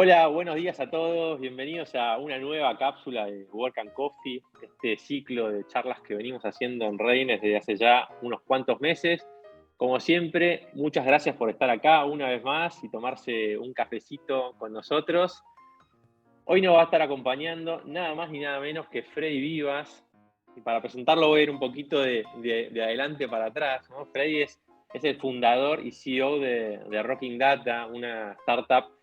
Hola, buenos días a todos. Bienvenidos a una nueva cápsula de Work and Coffee, este ciclo de charlas que venimos haciendo en Reines desde hace ya unos cuantos meses. Como siempre, muchas gracias por estar acá una vez más y tomarse un cafecito con nosotros. Hoy nos va a estar acompañando nada más ni nada menos que Freddy Vivas. Y para presentarlo voy a ir un poquito de adelante para atrás, ¿no? Freddy es el fundador y CEO de Rocking Data, una startup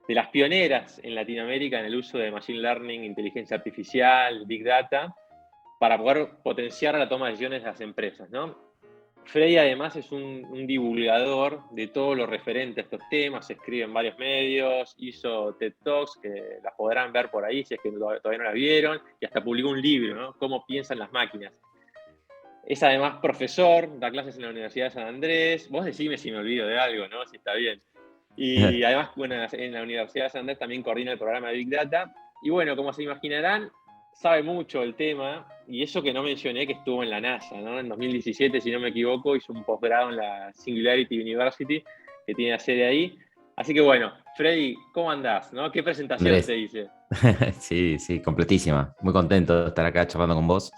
de las pioneras en Latinoamérica en el uso de Machine Learning, inteligencia artificial, Big Data, para poder potenciar la toma de decisiones de las empresas, ¿no? Freddy además es un divulgador de todo lo referente a estos temas, escribe en varios medios, hizo TED Talks, que las podrán ver por ahí si es que todavía no las vieron, y hasta publicó un libro, ¿no? Cómo piensan las máquinas. Es además profesor, da clases en la Universidad de San Andrés. Vos decime si me olvido de algo, ¿no? Si está bien. Y además, bueno, en la Universidad de San Andrés también coordina el programa de Big Data. Y bueno, como se imaginarán, sabe mucho el tema. Y eso que no mencioné, que estuvo en la NASA, ¿no? En 2017, si no me equivoco, hizo un posgrado en la Singularity University, que tiene la sede ahí. Así que bueno, Freddy, ¿cómo andás? ¿No? ¿Qué presentación te Andrés, hice? sí, sí, completísima. Muy contento de estar acá charlando con vos.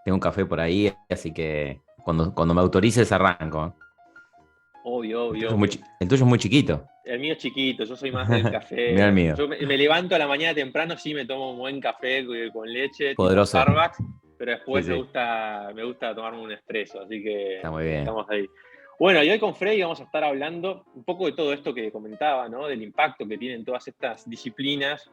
Tengo un café por ahí, así que cuando me autorices arranco. Obvio, El obvio, tuyo es muy, obvio. el tuyo es muy chiquito. El mío es chiquito, yo soy más del Mira el café. mío, Yo me levanto a la mañana temprano, sí me tomo un buen café con leche, tipo poderoso. Starbucks, pero Sí, después me sí, gusta, me gusta tomarme un espresso, así que está muy bien. estamos ahí. Bueno, y hoy con Freddy vamos a estar hablando un poco de todo esto que comentaba, ¿no? Del impacto que tienen todas estas disciplinas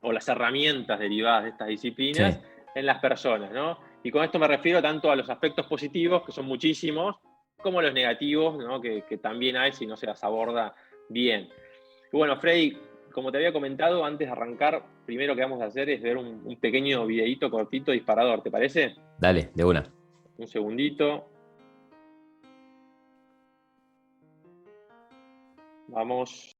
o las herramientas derivadas de estas Sí, disciplinas en las personas, ¿no? Y con esto me refiero tanto a los aspectos positivos, que son muchísimos, como los negativos, ¿no? Que también hay si no se las aborda bien. Y bueno, Freddy, como te había comentado, antes de arrancar, primero que vamos a hacer es ver un pequeño videíto cortito disparador, ¿te parece? dale, de una. Un segundito, vamos.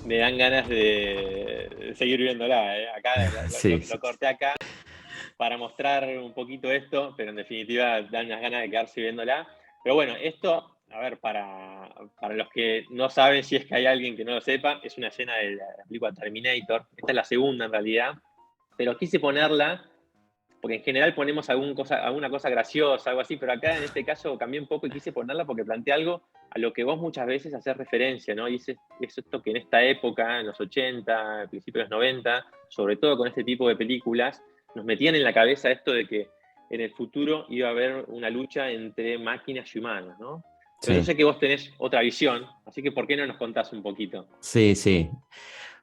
Me dan ganas de seguir viéndola, ¿eh? Acá Sí, lo corté acá para mostrar un poquito esto, pero en definitiva dan unas ganas de quedarse viéndola. Pero bueno, esto, a ver, para los que no saben, si es que hay alguien que no lo sepa, es una escena de la película Terminator. Esta es la segunda en realidad, pero quise ponerla porque en general ponemos alguna cosa graciosa, algo así, pero acá en este caso cambié un poco y quise ponerla porque planteé algo a lo que vos muchas veces haces referencia, ¿no? Y es esto que en esta época, en los 80, principios de los 90, sobre todo con este tipo de películas, nos metían en la cabeza esto de que en el futuro iba a haber una lucha entre máquinas y humanos, ¿no? Pero yo sí, sé que vos tenés otra visión, así que ¿por qué no nos contás un poquito? sí, sí.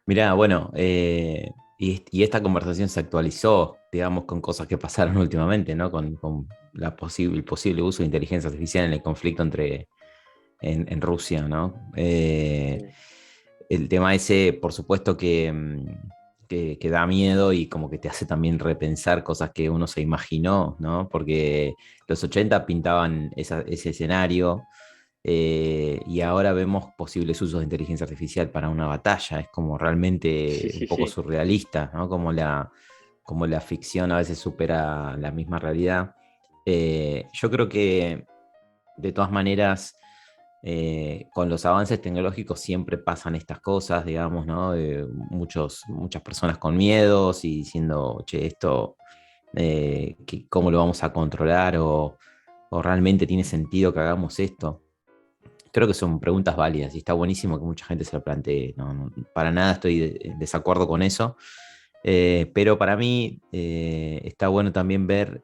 Mirá, bueno, y esta conversación se actualizó, digamos, con cosas que pasaron últimamente, ¿no? Con el posible uso de inteligencia artificial en el conflicto en Rusia, ¿no? Sí, El tema ese, por supuesto que da miedo y como que te hace también repensar cosas que uno se imaginó, ¿no? Porque los 80 pintaban ese escenario y ahora vemos posibles usos de inteligencia artificial para una batalla. Es como sí, realmente un sí, poco sí. surrealista, ¿no? Como la ficción a veces supera la misma realidad. Yo creo que de todas maneras, con los avances tecnológicos siempre pasan estas cosas, digamos, ¿no? Muchas personas con miedos y diciendo, che, esto, ¿cómo lo vamos a controlar? O realmente tiene sentido que hagamos esto. Creo que son preguntas válidas y está buenísimo que mucha gente se lo plantee. Para nada estoy en desacuerdo con eso. Pero para mí está bueno también ver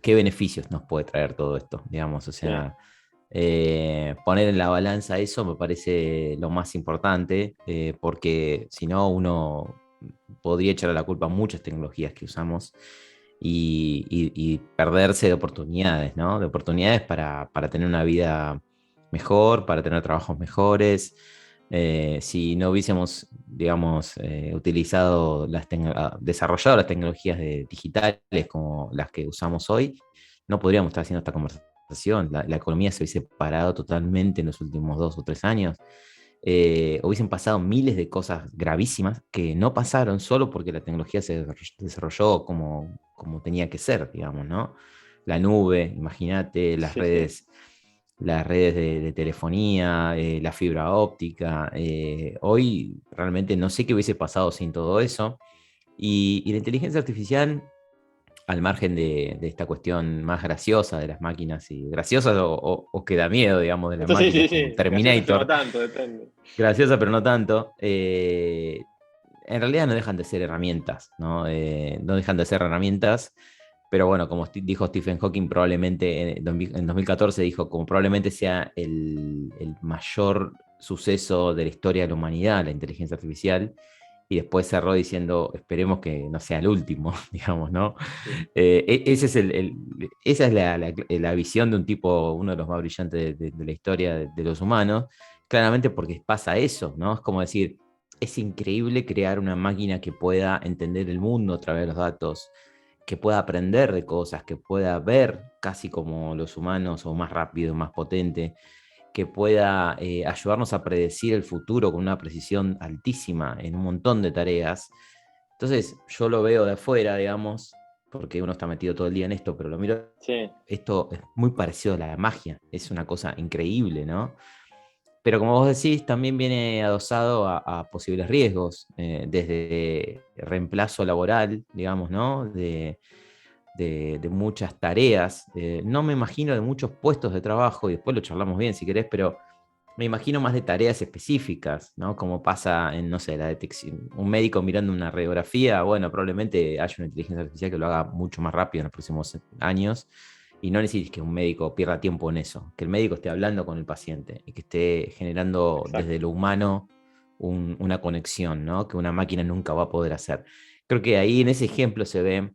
qué beneficios nos puede traer todo esto, digamos, o Sí, sea, poner en la balanza eso me parece lo más importante, porque si no uno podría echarle la culpa a muchas tecnologías que usamos y perderse de oportunidades, ¿no? De oportunidades para tener una vida mejor, para tener trabajos mejores. Si no hubiésemos, digamos, utilizado desarrollado las tecnologías digitales como las que usamos hoy, no podríamos estar haciendo esta conversación. La economía se hubiese parado totalmente en los últimos 2 o 3 años. Hubiesen pasado miles de cosas gravísimas que no pasaron solo porque la tecnología se desarrolló como tenía que ser, digamos, ¿no? La nube, imagínate, sí, sí. las redes de telefonía, la fibra óptica. Hoy realmente no sé qué hubiese pasado sin todo eso. Y la inteligencia artificial, al margen de esta cuestión más graciosa de las máquinas, y graciosa o que da miedo, digamos, de las Esto sí, máquinas sí, como sí. Gracioso, pero no Terminator, tanto, depende. graciosa pero no tanto, en realidad no dejan de ser herramientas, ¿no? No dejan de ser herramientas, pero bueno, como dijo Stephen Hawking, probablemente en 2014 dijo, como probablemente sea el mayor suceso de la historia de la humanidad, la inteligencia artificial, y después cerró diciendo, esperemos que no sea el último, digamos, ¿no? Sí, Ese es esa es la visión de un tipo, uno de los más brillantes de la historia de los humanos, claramente porque pasa eso, ¿no? Es como decir, es increíble crear una máquina que pueda entender el mundo a través de los datos, que pueda aprender de cosas, que pueda ver casi como los humanos o más rápido, más potente, que pueda ayudarnos a predecir el futuro con una precisión altísima en un montón de tareas. Entonces yo lo veo de afuera, digamos, porque uno está metido todo el día en esto, pero lo miro, sí, esto es muy parecido a la magia, es una cosa increíble, ¿no? Pero como vos decís, también viene adosado a posibles riesgos, desde reemplazo laboral, digamos, ¿no? De muchas tareas. No me imagino de muchos puestos de trabajo, y después lo charlamos bien si querés, pero me imagino más de tareas específicas, ¿no? Como pasa en, no sé, la detección. Un médico mirando una radiografía, bueno, probablemente haya una inteligencia artificial que lo haga mucho más rápido en los próximos años. Y no necesites que un médico pierda tiempo en eso, que el médico esté hablando con el paciente y que esté generando desde exacto. lo humano una conexión, ¿no? Que una máquina nunca va a poder hacer. Creo que ahí en ese ejemplo se ve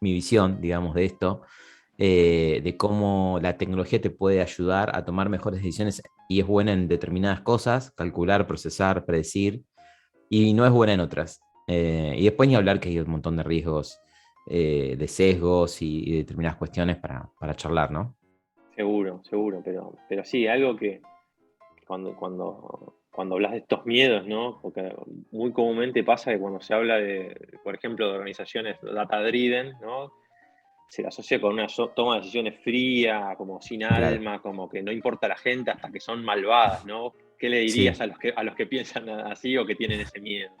mi visión, digamos, de esto, de cómo la tecnología te puede ayudar a tomar mejores decisiones y es buena en determinadas cosas, calcular, procesar, predecir, y no es buena en otras. Y después ni hablar que hay un montón de riesgos, de sesgos y determinadas cuestiones para charlar, ¿no? Seguro, seguro, pero sí, algo que cuando hablas de estos miedos, ¿no? Porque muy comúnmente pasa que cuando se habla de, por ejemplo, de organizaciones data-driven, ¿no? Se la asocia con una toma de decisiones fría, como sin Claro, alma, como que no importa a la gente hasta que son malvadas, ¿no? ¿Qué le dirías sí. a los que piensan así o que tienen ese miedo?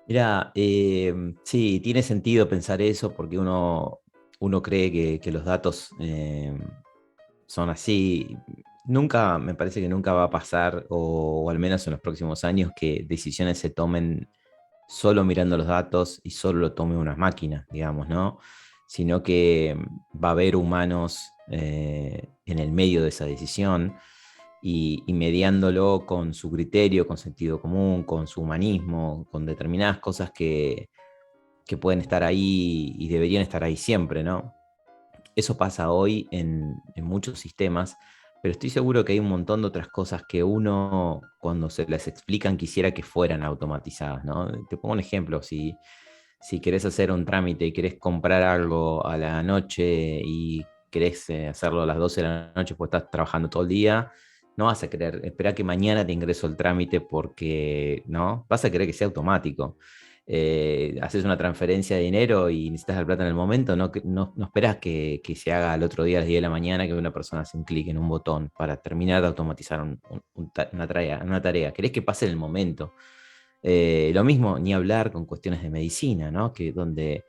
Mira, sí, tiene sentido pensar eso porque uno cree que los datos son así. Nunca, me parece que nunca va a pasar, o al menos en los próximos años, que decisiones se tomen solo mirando los datos y solo lo tome una máquina, digamos, ¿no? Sino que va a haber humanos en el medio de esa decisión y mediándolo con su criterio, con sentido común, con su humanismo, con determinadas cosas que pueden estar ahí y deberían estar ahí siempre, ¿no? Eso pasa hoy en muchos sistemas, pero estoy seguro que hay un montón de otras cosas que uno, cuando se las explican, quisiera que fueran automatizadas, ¿no? Te pongo un ejemplo, si querés hacer un trámite y querés comprar algo a la noche y querés hacerlo a las 12 de la noche porque estás trabajando todo el día, no vas a querer esperar que mañana te ingreso el trámite porque, ¿no? Vas a querer que sea automático. Haces una transferencia de dinero y necesitas la plata en el momento, no esperas que se haga al otro día a las 10 de la mañana que una persona hace un clic en un botón para terminar de automatizar una tarea. Querés que pase en el momento. Lo mismo, ni hablar con cuestiones de medicina, ¿no? Que donde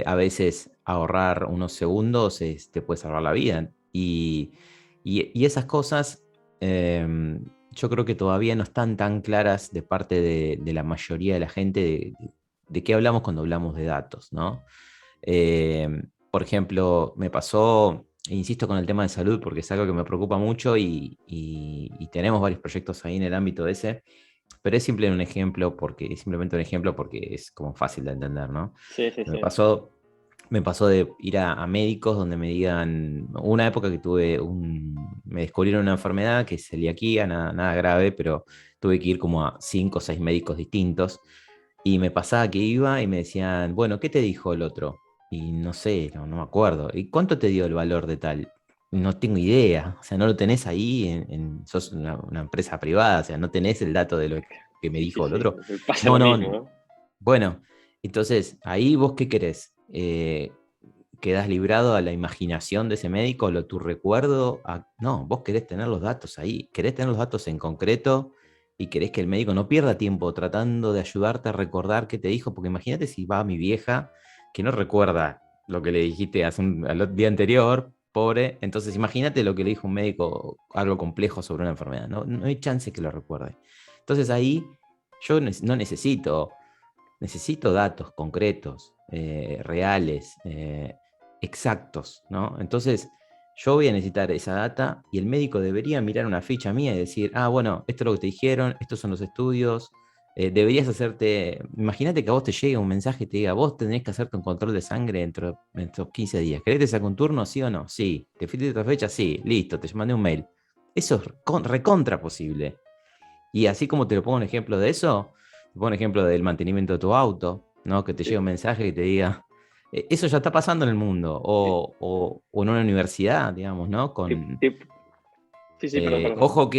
a veces ahorrar unos segundos te puede salvar la vida. Y esas cosas, yo creo que todavía no están tan claras de parte de la mayoría de la gente de qué hablamos cuando hablamos de datos, ¿no? Eh, por ejemplo, me pasó, e insisto con el tema de salud porque es algo que me preocupa mucho y tenemos varios proyectos ahí en el ámbito ese, pero es simplemente un ejemplo porque es como fácil de entender, ¿no? Sí, sí, Me sí. pasó, me pasó de ir a médicos donde me digan, una época que me descubrieron una enfermedad que es celiaquía, nada grave, pero tuve que ir como a 5 o 6 médicos distintos y me pasaba que iba y me decían, bueno, ¿qué te dijo el otro? Y no sé, no me acuerdo. ¿Y cuánto te dio el valor de tal? No tengo idea, o sea, no lo tenés ahí, sos una empresa privada, o sea, no tenés el dato de lo que me Sí, sí, dijo el sí. otro. Me pasa No, lo no, mismo, ¿no? bueno, entonces, ahí vos qué querés? ¿Quedás librado a la imaginación de ese médico, a tu recuerdo? No, vos querés tener los datos ahí, querés tener los datos en concreto y querés que el médico no pierda tiempo tratando de ayudarte a recordar qué te dijo, porque imagínate si va mi vieja que no recuerda lo que le dijiste al día anterior, pobre, entonces imagínate lo que le dijo un médico, algo complejo sobre una enfermedad, no hay chance que lo recuerde. Entonces ahí yo no necesito datos concretos, reales, exactos, ¿no? Entonces, yo voy a necesitar esa data y el médico debería mirar una ficha mía y decir, ah, bueno, esto es lo que te dijeron, estos son los estudios, deberías hacerte, imagínate que a vos te llegue un mensaje y te diga, vos tenés que hacerte un control de sangre dentro de estos 15 días. ¿Querés que te saque un turno, sí o no? Sí. ¿Te fuiste de otra fecha? Sí. Listo, te mandé un mail. Eso es recontra posible. Y así como te lo pongo un ejemplo de eso, te pongo un ejemplo del mantenimiento de tu auto, ¿no? Que te llegue un Sí, mensaje que te diga, eso ya está pasando en el mundo, sí. o en una universidad, digamos, ¿no? Tip. Sí, sí, perdón, perdón. Ojo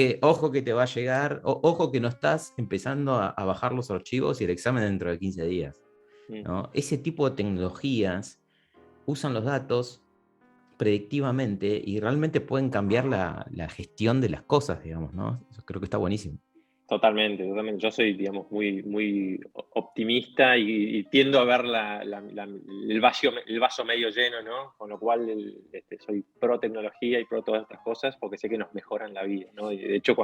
que te va a llegar, ojo que no estás empezando a bajar los archivos y el examen dentro de 15 días, Mm. ¿no? Ese tipo de tecnologías usan los datos predictivamente y realmente pueden cambiar la gestión de las cosas, digamos, ¿no? Eso creo que está buenísimo. Totalmente, totalmente. Yo soy, digamos, muy optimista y tiendo a ver el vaso medio lleno, ¿no? Con lo cual soy pro tecnología y pro todas estas cosas porque sé que nos mejoran la vida, ¿no? Y de hecho,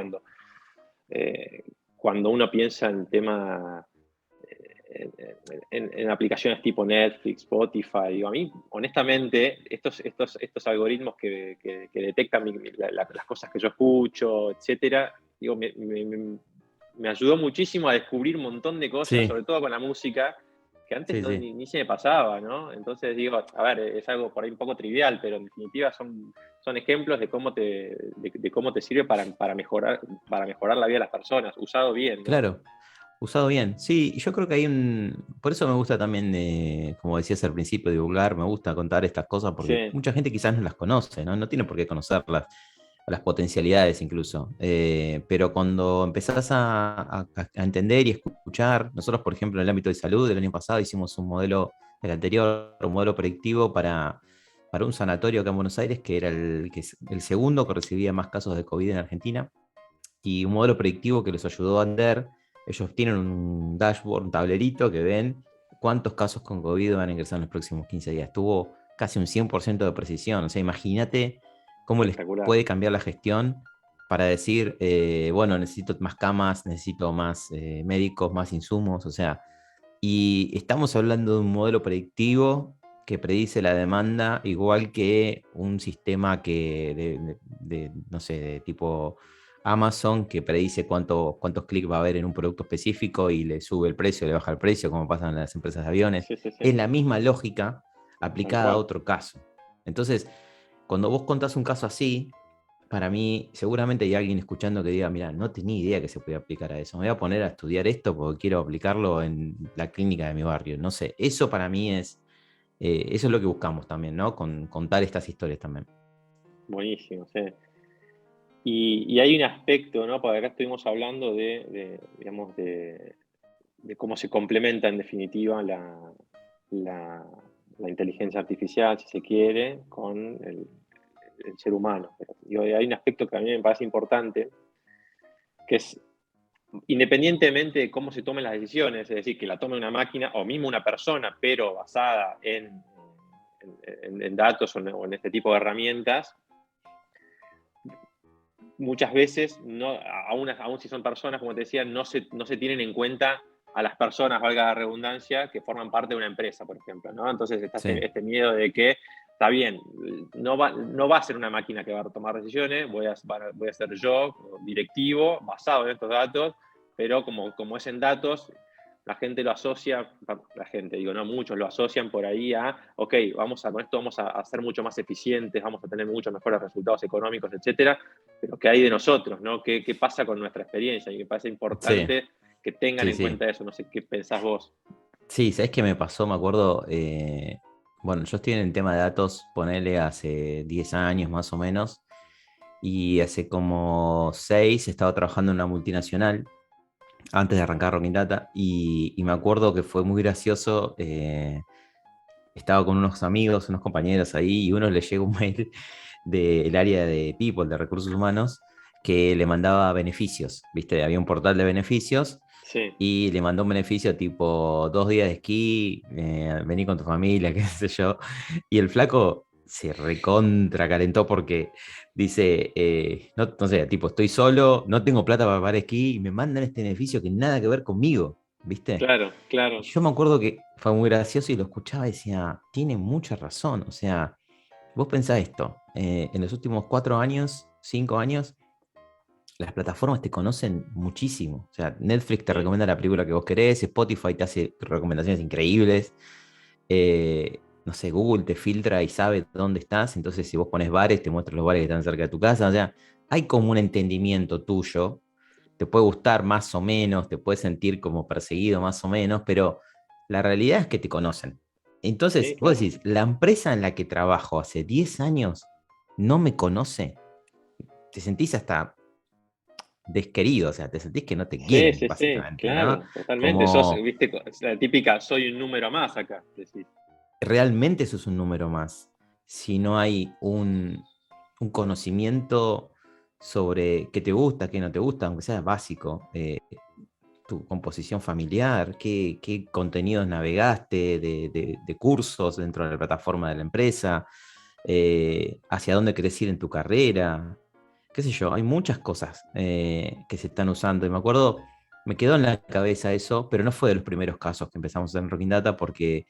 eh, cuando uno piensa en tema, en aplicaciones tipo Netflix, Spotify, digo, a mí, honestamente, estos algoritmos que detectan las cosas que yo escucho, etcétera, digo, me ayudó muchísimo a descubrir un montón de cosas, Sí, sobre todo con la música, que antes sí, sí. ni se me pasaba, ¿no? Entonces digo, a ver, es algo por ahí un poco trivial, pero en definitiva son ejemplos de cómo te sirve para mejorar la vida de las personas, usado bien, ¿no? Claro, usado bien. Sí, yo creo que hay un... Por eso me gusta también, como decías al principio, divulgar, me gusta contar estas cosas porque Sí, mucha gente quizás no las conoce, ¿no? No tiene por qué conocerlas, las potencialidades incluso. Pero cuando empezás a entender y escuchar, nosotros, por ejemplo, en el ámbito de salud, el año pasado hicimos un modelo, el anterior, un modelo predictivo para un sanatorio acá en Buenos Aires, que era el segundo que recibía más casos de COVID en Argentina y un modelo predictivo que los ayudó a entender. Ellos tienen un dashboard, un tablerito que ven cuántos casos con COVID van a ingresar en los próximos 15 días. Tuvo casi un 100% de precisión. O sea, imagínate cómo les espectacular. puede cambiar la gestión para decir, bueno, necesito más camas, necesito más médicos, más insumos. O sea, y estamos hablando de un modelo predictivo que predice la demanda igual que un sistema no sé, de tipo Amazon que predice cuántos clics va a haber en un producto específico y le sube el precio, le baja el precio, como pasa en las empresas de aviones. Sí, sí, sí, Es la misma lógica tal aplicada a cual. otro caso. Entonces, cuando vos contás un caso así, para mí, seguramente hay alguien escuchando que diga, mira, no tenía idea que se podía aplicar a eso. Me voy a poner a estudiar esto porque quiero aplicarlo en la clínica de mi barrio. No sé, eso para mí eso es lo que buscamos también, ¿no? Con contar estas historias también. Buenísimo, sí. Y hay un aspecto, ¿no? Porque acá estuvimos hablando digamos, de cómo se complementa en definitiva la, la inteligencia artificial, si se quiere, con el ser humano. Pero, digo, hay un aspecto que a mí me parece importante, que es independientemente de cómo se tomen las decisiones, es decir, que la tome una máquina o mismo una persona, pero basada en datos o en este tipo de herramientas, muchas veces, no, aún si son personas, como te decía, no se tienen en cuenta a las personas, valga la redundancia, que forman parte de una empresa, por ejemplo, ¿no? Entonces está Sí, este miedo de que, está bien, no va a ser una máquina que va a tomar decisiones, voy a ser yo, directivo, basado en estos datos, pero como es en datos, la gente lo asocia, la gente, digo, no, muchos lo asocian por ahí a, ok, con esto vamos a ser mucho más eficientes, vamos a tener mucho mejores resultados económicos, etcétera, pero ¿qué hay de nosotros, no? ¿Qué pasa con nuestra experiencia? Y me parece sí, importante que tengan sí, en sí. cuenta eso, no sé qué pensás vos. Sí, ¿sabes qué me pasó? Me acuerdo, bueno, yo estoy en el tema de datos, ponele hace 10 años más o menos, y hace como 6 estaba trabajando en una multinacional antes de arrancar Rocking Data, y me acuerdo que fue muy gracioso. Estaba con unos amigos, unos compañeros ahí, y uno le llegó un mail del área de People, de recursos humanos, que le mandaba beneficios, ¿viste? Había un portal de beneficios Sí, y le mandó un beneficio tipo 2 días de esquí, vení con tu familia, qué sé yo. Y el flaco se recontra calentó porque dice, no sé, tipo, estoy solo, no tengo plata para pagar esquí y me mandan este beneficio que nada que ver conmigo, ¿viste? claro, Y claro. yo me acuerdo que fue muy gracioso y lo escuchaba y decía, tiene mucha razón. O sea, vos pensás esto, en los últimos 4 años, 5 años, las plataformas te conocen muchísimo. O sea, Netflix te Sí, recomienda la película que vos querés, Spotify te hace recomendaciones increíbles, no sé, Google te filtra y sabe dónde estás. Entonces, si vos pones bares, te muestra los bares que están cerca de tu casa. O sea, hay como un entendimiento tuyo. Te puede gustar más o menos, te puedes sentir como perseguido más o menos, pero la realidad es que te conocen. sí, Entonces, vos claro. decís, la empresa en la que trabajo hace 10 años no me conoce. Te sentís hasta desquerido, o sea, te sentís que no te Sí, quieren, sí, sí, básicamente, ¿no? claro, totalmente. Como Viste, la típica, soy un número más acá, decís. realmente eso es un número más. Si no hay un conocimiento sobre qué te gusta, qué no te gusta, aunque sea básico, tu composición familiar, qué contenidos navegaste de cursos dentro de la plataforma de la empresa, hacia dónde querés ir en tu carrera, qué sé yo, hay muchas cosas que se están usando. Y me acuerdo, me quedó en la cabeza eso, pero no fue de los primeros casos que empezamos a hacer en Rocking Data porque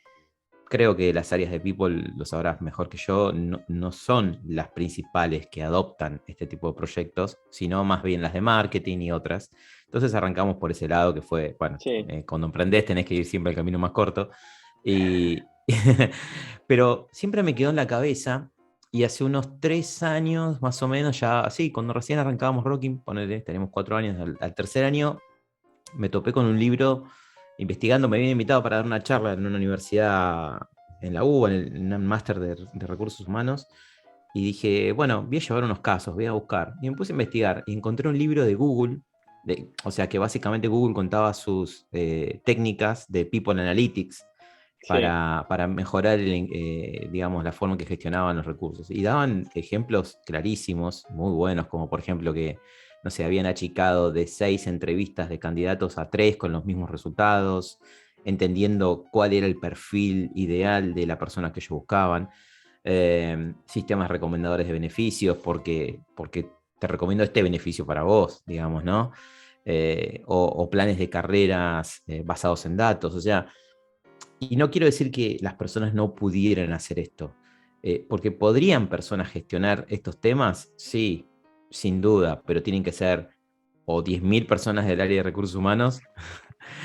creo que las áreas de People, lo sabrás mejor que yo, no son las principales que adoptan este tipo de proyectos, sino más bien las de marketing y otras. Entonces arrancamos por ese lado que fue, bueno, Sí, cuando emprendés tenés que ir siempre el camino más corto. Y, pero siempre me quedó en la cabeza y hace unos 3 años más o menos, ya así, cuando recién arrancábamos Rocking, ponele, tenemos 4 años, al tercer año me topé con un libro investigando, me habían invitado para dar una charla en una universidad en la UBA, en un máster de recursos humanos, y dije, bueno, voy a llevar unos casos, voy a buscar. Y me puse a investigar y encontré un libro de Google, o sea que básicamente Google contaba sus técnicas de People Analytics sí, para mejorar, digamos, la forma en que gestionaban los recursos. Y daban ejemplos clarísimos, muy buenos, como por ejemplo que, no sé, habían achicado de 6 entrevistas de candidatos a 3 con los mismos resultados, entendiendo cuál era el perfil ideal de la persona que ellos buscaban. Sistemas recomendadores de beneficios, porque te recomiendo este beneficio para vos, digamos, ¿no? O planes de carreras basados en datos, o sea, y no quiero decir que las personas no pudieran hacer esto, porque podrían personas gestionar estos temas, sí, sin duda, pero tienen que ser o 10.000 personas del área de recursos humanos,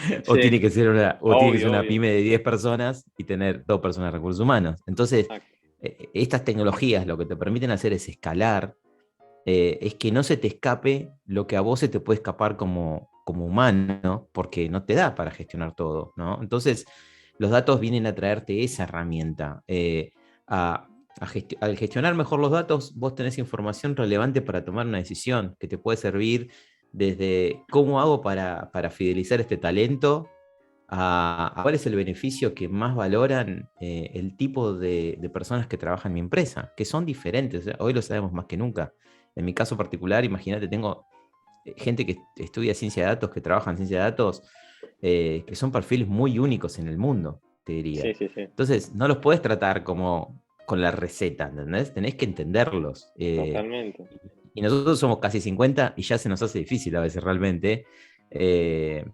sí, o tiene que ser obvio, una obvio. pyme de 10 personas y tener 2 personas de recursos humanos. Entonces, Exacto. estas tecnologías lo que te permiten hacer es escalar, es que no se te escape lo que a vos se te puede escapar como humano, porque no te da para gestionar todo, ¿no? Entonces, los datos vienen a traerte esa herramienta. Al gestionar mejor los datos, vos tenés información relevante para tomar una decisión que te puede servir desde cómo hago para fidelizar este talento, a cuál es el beneficio que más valoran el tipo de personas que trabajan en mi empresa, que son diferentes. O sea, hoy lo sabemos más que nunca. En mi caso particular, imagínate, tengo gente que estudia ciencia de datos, que trabaja en ciencia de datos, que son perfiles muy únicos en el mundo, te Sí, diría. sí, sí, Entonces, no los puedes tratar como con la receta, ¿entendés? Tenés que entenderlos. totalmente. y nosotros somos casi 50 y ya se nos hace difícil a veces realmente. Eh,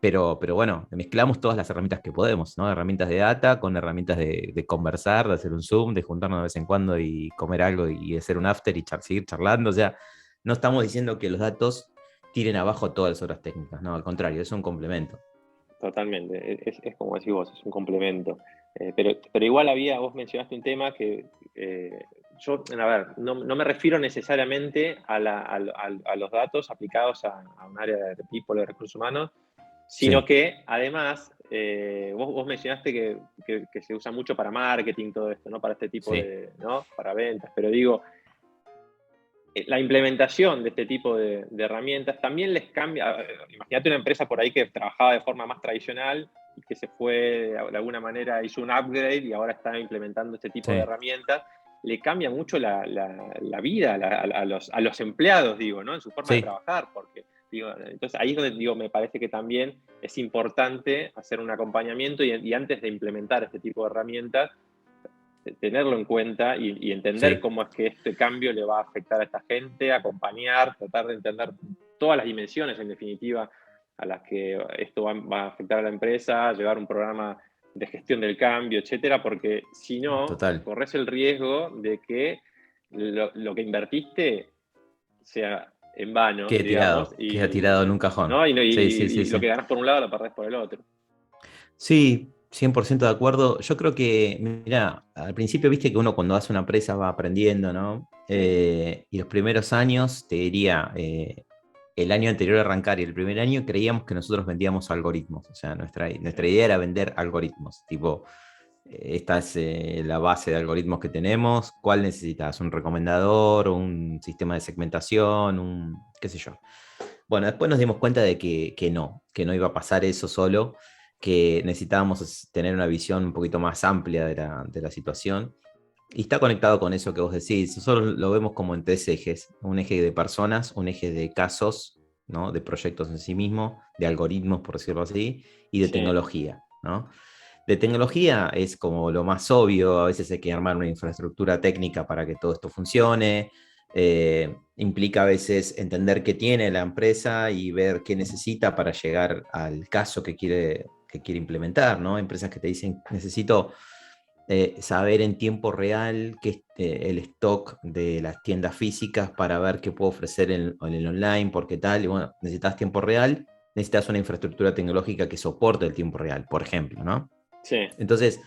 pero bueno, mezclamos todas las herramientas que podemos, ¿no? Herramientas de data con herramientas de conversar, de hacer un Zoom, de juntarnos de vez en cuando y comer algo y hacer un after y seguir charlando. O sea, no estamos diciendo que los datos tiren abajo todas las horas técnicas, no, al contrario, es un complemento. Totalmente, es como decís vos, es un complemento. Pero igual vos mencionaste un tema que yo, a ver, no me refiero necesariamente a los datos aplicados a un área de people, de recursos humanos, sino Sí, que además, vos mencionaste que se usa mucho para marketing, todo esto, ¿no? Para este tipo sí, de, ¿no? Para ventas, pero digo, la implementación de este tipo de herramientas también les cambia. Imagínate una empresa por ahí que trabajaba de forma más tradicional y que se fue, de alguna manera, hizo un upgrade y ahora está implementando este tipo de sí, herramientas. Le cambia mucho la vida a los empleados, digo, ¿no? En su forma de sí, trabajar, porque, digo, entonces ahí es donde, digo, me parece que también es importante hacer un acompañamiento y antes de implementar este tipo de herramientas, tenerlo en cuenta y entender sí, cómo es que este cambio le va a afectar a esta gente, acompañar, tratar de entender todas las dimensiones, en definitiva, a las que esto va a afectar a la empresa, llevar un programa de gestión del cambio, etcétera, porque si no, total. corres el riesgo de que lo que invertiste sea en vano, digamos, Queda tirado en un cajón. ¿no? Sí, sí, sí, Y lo sí. que ganas por un lado lo perdés por el otro. Sí, 100% de acuerdo. Yo creo que, mira, al principio viste que uno cuando hace una empresa va aprendiendo, ¿no? Sí, Y los primeros años, te diría, el año anterior a arrancar y el primer año creíamos que nosotros vendíamos algoritmos. O sea, nuestra sí, idea era vender algoritmos. Tipo, esta es la base de algoritmos que tenemos. ¿Cuál necesitas? ¿Un recomendador? ¿Un sistema de segmentación? ¿Un qué sé yo? Bueno, después nos dimos cuenta de que no iba a pasar eso solo, que necesitábamos tener una visión un poquito más amplia de la situación. Y está conectado con eso que vos decís. Nosotros lo vemos como en tres ejes: un eje de personas, un eje de casos, ¿no? De proyectos en sí mismo, de algoritmos, por decirlo así, y de sí, tecnología, ¿no? De tecnología es como lo más obvio, a veces hay que armar una infraestructura técnica para que todo esto funcione, implica a veces entender qué tiene la empresa y ver qué necesita para llegar al caso que quiere implementar, ¿no? Empresas que te dicen, necesito saber en tiempo real qué es el stock de las tiendas físicas para ver qué puedo ofrecer en el online, porque tal, y bueno, necesitas tiempo real, necesitas una infraestructura tecnológica que soporte el tiempo real, por ejemplo, ¿no? sí, Entonces,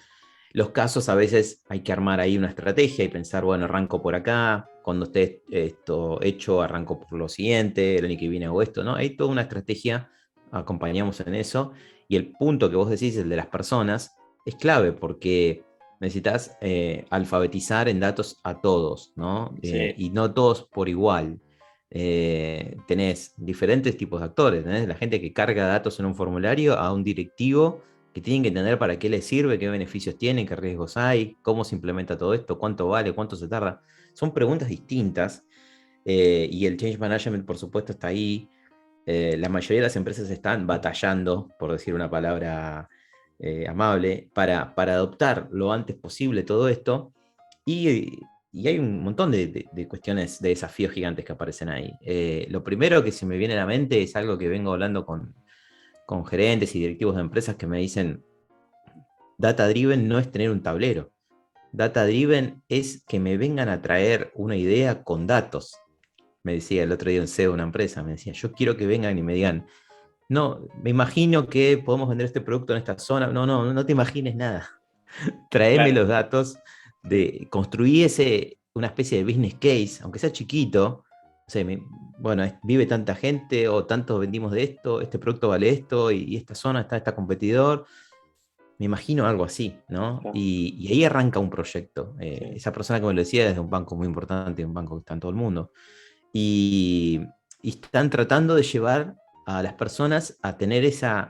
los casos a veces hay que armar ahí una estrategia y pensar, bueno, arranco por acá, cuando esté esto hecho, arranco por lo siguiente, el año que viene hago esto, ¿no? Hay toda una estrategia, acompañamos en eso, y el punto que vos decís, el de las personas, es clave porque necesitas alfabetizar en datos a todos, ¿no? sí. Y no todos por igual. Tenés diferentes tipos de actores, tenés la gente que carga datos en un formulario a un directivo que tienen que entender para qué les sirve, qué beneficios tienen, qué riesgos hay, cómo se implementa todo esto, cuánto vale, cuánto se tarda. Son preguntas distintas y el change management, por supuesto, está ahí. La mayoría de las empresas están batallando, por decir una palabra amable, para adoptar lo antes posible todo esto. Y hay un montón de cuestiones, de desafíos gigantes que aparecen ahí. Lo primero que se me viene a la mente es algo que vengo hablando con gerentes y directivos de empresas que me dicen, data driven no es tener un tablero. Data driven es que me vengan a traer una idea con datos. Me decía el otro día un CEO de una empresa, me decía, yo quiero que vengan y me digan, no, me imagino que podemos vender este producto en esta zona. No, no, no te imagines nada. Traeme Claro, los datos de construir una especie de business case, aunque sea chiquito. O sea, bueno, vive tanta gente o tanto vendimos de esto, este producto vale esto y esta zona está este competidor. Me imagino algo así, ¿no? claro, Y ahí arranca un proyecto. sí. Esa persona que me lo decía es de un banco muy importante, un banco que está en todo el mundo. Y, y están tratando de llevar a las personas a tener ese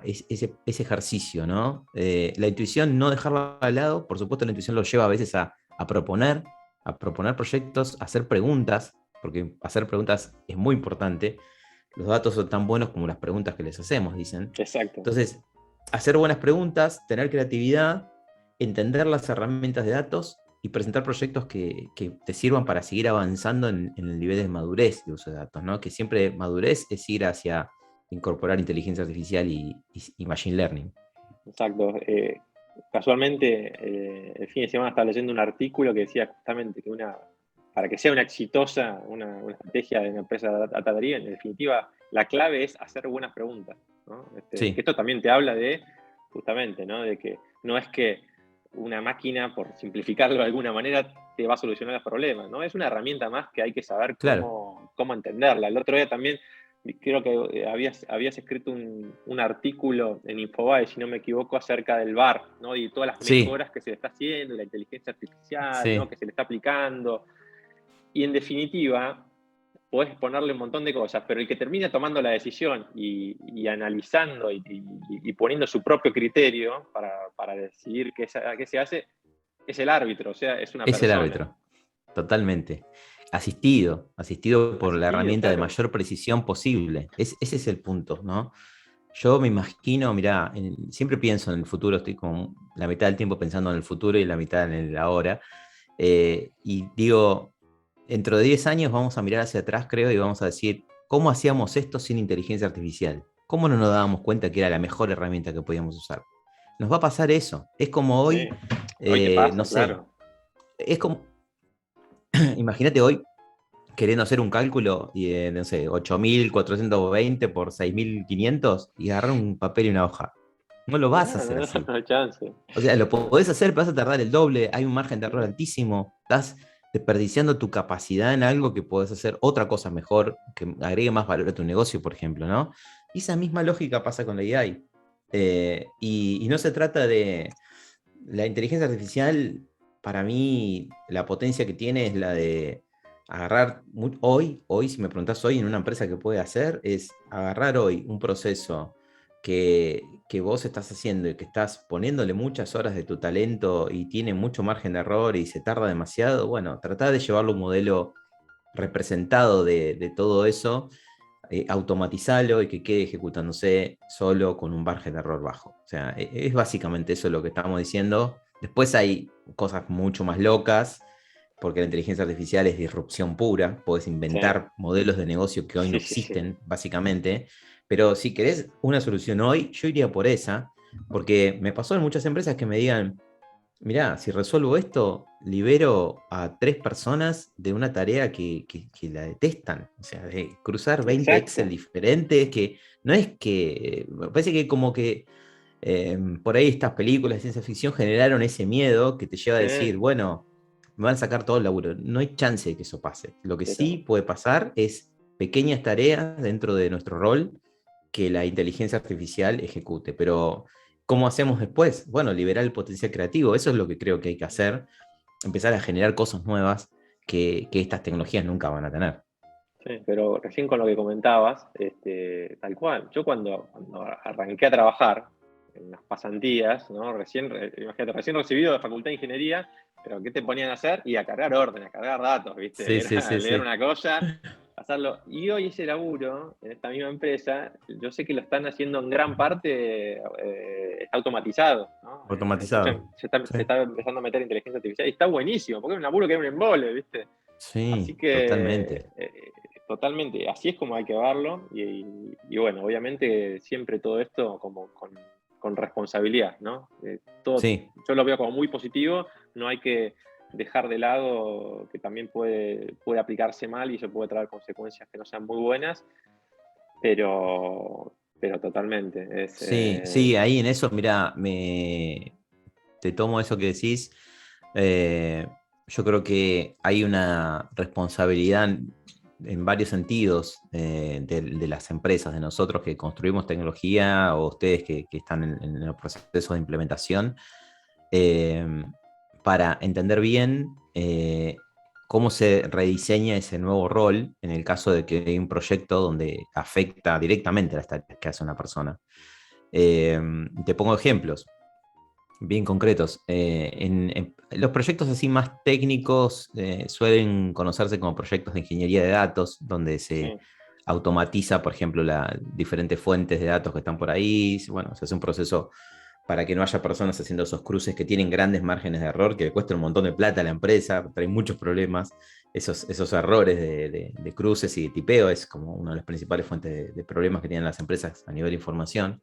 ejercicio, ¿no? La intuición no dejarla al lado, por supuesto la intuición lo lleva a veces a proponer proyectos, a hacer preguntas, porque hacer preguntas es muy importante. Los datos son tan buenos como las preguntas que les hacemos, dicen. Exacto. Entonces, hacer buenas preguntas, tener creatividad, entender las herramientas de datos y presentar proyectos que te sirvan para seguir avanzando en el nivel de madurez de uso de datos, ¿no? Que siempre madurez es ir hacia incorporar inteligencia artificial y machine learning. Exacto. Casualmente, el fin de semana estaba leyendo un artículo que decía justamente que para que sea una exitosa, una estrategia de una empresa data-driven, en definitiva, la clave es hacer buenas preguntas, ¿no? Sí, Que esto también te habla de, justamente, ¿no? De que no es que una máquina, por simplificarlo de alguna manera, te va a solucionar los problemas, ¿no? Es una herramienta más que hay que saber claro. cómo entenderla. El otro día también creo que habías escrito un artículo en Infobae, si no me equivoco, acerca del VAR, ¿no? Y todas las Sí, mejoras que se le está haciendo, y la inteligencia artificial, ¿no? sí, Que se le está aplicando. Y en definitiva, podés ponerle un montón de cosas, pero el que termina tomando la decisión y analizando y poniendo su propio criterio para decidir qué se hace, es el árbitro, o sea, es una es el persona. árbitro, totalmente. Asistido por la Asistido, herramienta de claro. mayor precisión posible. Ese es el punto, ¿no? Yo me imagino, mirá, siempre pienso en el futuro, estoy con la mitad del tiempo pensando en el futuro y la mitad en el ahora. Y digo, dentro de 10 años vamos a mirar hacia atrás, creo, y vamos a decir, ¿cómo hacíamos esto sin inteligencia artificial? ¿Cómo no nos dábamos cuenta que era la mejor herramienta que podíamos usar? Nos va a pasar eso. Es como Sí. hoy, Hoy te no pasa, sé, claro. es como, imagínate hoy queriendo hacer un cálculo y no sé, 8.420 por 6.500 y agarrar un papel y una hoja. No lo vas a Claro, hacer no, así. no hay chance. O sea, lo podés hacer, pero vas a tardar el doble, hay un margen de error altísimo, estás desperdiciando tu capacidad en algo que podés hacer otra cosa mejor, que agregue más valor a tu negocio, por ejemplo, ¿no? Y esa misma lógica pasa con la AI. Y no se trata de... La inteligencia artificial, para mí, la potencia que tiene es la de agarrar, hoy, si me preguntás hoy en una empresa que puede hacer, es agarrar hoy un proceso que vos estás haciendo y que estás poniéndole muchas horas de tu talento y tiene mucho margen de error y se tarda demasiado, bueno, tratar de llevarlo a un modelo representado de todo eso, automatizarlo y que quede ejecutándose solo con un margen de error bajo. O sea, es básicamente eso lo que estamos diciendo. Después hay cosas mucho más locas, porque la inteligencia artificial es disrupción pura, puedes Sí, inventar modelos de negocio que hoy no sí, sí, sí. existen, básicamente, pero si querés una solución hoy, yo iría por esa, porque me pasó en muchas empresas que me digan, mirá, si resuelvo esto, libero a 3 personas de una tarea que la detestan. O sea, de cruzar 20 Excel Exacto. diferentes, que no es que, me parece que como que por ahí estas películas de ciencia ficción generaron ese miedo que te lleva a Sí, decir, bueno, me van a sacar todo el laburo. No hay chance de que eso pase. Lo que sí pero puede pasar es pequeñas tareas dentro de nuestro rol que la inteligencia artificial ejecute. Pero, ¿cómo hacemos después? Bueno, liberar el potencial creativo. Eso es lo que creo que hay que hacer. Empezar a generar cosas nuevas que estas tecnologías nunca van a tener. sí, pero recién con lo que comentabas, tal cual. Yo cuando arranqué a trabajar en las pasantías, ¿no? Imagínate, recién recibido de Facultad de Ingeniería, pero ¿qué te ponían a hacer? Y a cargar órdenes, a cargar datos, ¿viste? Sí, sí, Era sí, leer sí. una cosa, hacerlo. Y hoy ese laburo, en esta misma empresa, yo sé que lo están haciendo en gran parte, está automatizado, ¿no? Automatizado. Se Sí, está empezando a meter inteligencia artificial y está buenísimo, porque es un laburo que era un embole, ¿viste? Así sí, que totalmente. totalmente, así es como hay que verlo y bueno, obviamente siempre todo esto como con responsabilidad, ¿no? Sí, Yo lo veo como muy positivo, no hay que dejar de lado que también puede aplicarse mal y eso puede traer consecuencias que no sean muy buenas, pero totalmente. sí, sí, ahí en eso, mira, te tomo eso que decís. Eh, yo creo que hay una responsabilidad en varios sentidos de las empresas, de nosotros que construimos tecnología o ustedes que están en el proceso de implementación, eh, para entender bien cómo se rediseña ese nuevo rol en el caso de que hay un proyecto donde afecta directamente a las tareas que hace una persona. Eh, Te pongo ejemplos bien concretos. En los proyectos así más técnicos suelen conocerse como proyectos de ingeniería de datos, donde se Sí, automatiza, por ejemplo, las diferentes fuentes de datos que están por ahí. Bueno, se hace un proceso para que no haya personas haciendo esos cruces que tienen grandes márgenes de error, que le cuesta un montón de plata a la empresa, trae muchos problemas. Esos errores de cruces y de tipeo es como una de las principales fuentes de problemas que tienen las empresas a nivel de información.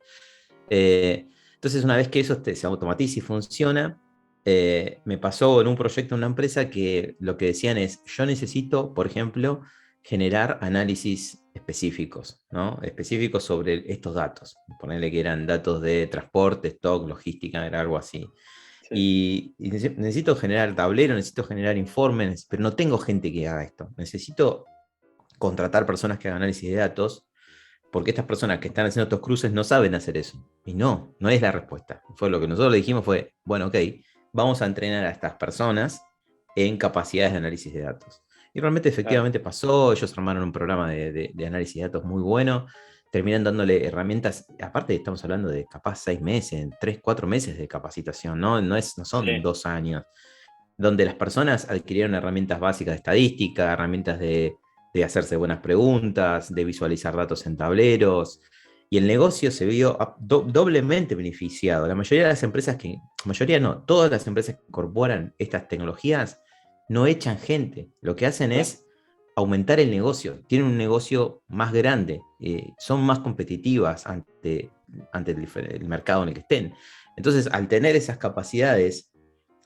Entonces, una vez que eso se automatiza y funciona, me pasó en un proyecto en una empresa que lo que decían es, yo necesito, por ejemplo, generar análisis específicos, ¿no? Específicos sobre estos datos. Ponerle que eran datos de transporte, stock, logística, era algo así. Sí, Y necesito generar tablero, necesito generar informes, pero no tengo gente que haga esto. Necesito contratar personas que hagan análisis de datos, porque estas personas que están haciendo estos cruces no saben hacer eso. Y no es la respuesta. Fue lo que nosotros le dijimos fue, bueno, ok, vamos a entrenar a estas personas en capacidades de análisis de datos. Y realmente claro. efectivamente pasó, ellos armaron un programa de análisis de datos muy bueno, terminan dándole herramientas, aparte estamos hablando de capaz 6 meses, 3, 4 meses de capacitación, no son Sí, 2 años, donde las personas adquirieron herramientas básicas de estadística, herramientas de hacerse buenas preguntas, de visualizar datos en tableros, y el negocio se vio doblemente beneficiado. La mayoría de las empresas mayoría no, todas las empresas que incorporan estas tecnologías no echan gente, lo que hacen claro. es aumentar el negocio, tienen un negocio más grande, son más competitivas ante el mercado en el que estén. Entonces, al tener esas capacidades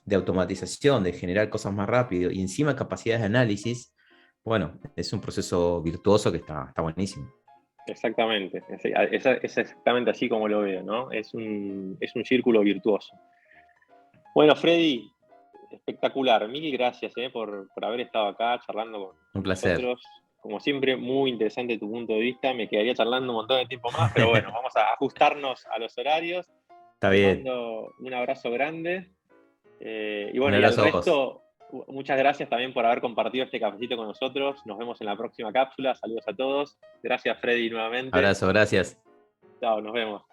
de automatización, de generar cosas más rápido y encima capacidades de análisis, bueno, es un proceso virtuoso que está buenísimo. Exactamente. Es exactamente así como lo veo, ¿no? Es un círculo virtuoso. Bueno, Freddy, espectacular. Mil gracias, por haber estado acá charlando con Un placer. nosotros. Como siempre, muy interesante tu punto de vista. Me quedaría charlando un montón de tiempo más, pero bueno, vamos a ajustarnos a los horarios. Está Te bien. mando un abrazo grande. Y Un bueno, y al abrazo a vos. resto, muchas gracias también por haber compartido este cafecito con nosotros. Nos vemos en la próxima cápsula. Saludos a todos. Gracias, Freddy, nuevamente. Abrazo, gracias. Chao, nos vemos.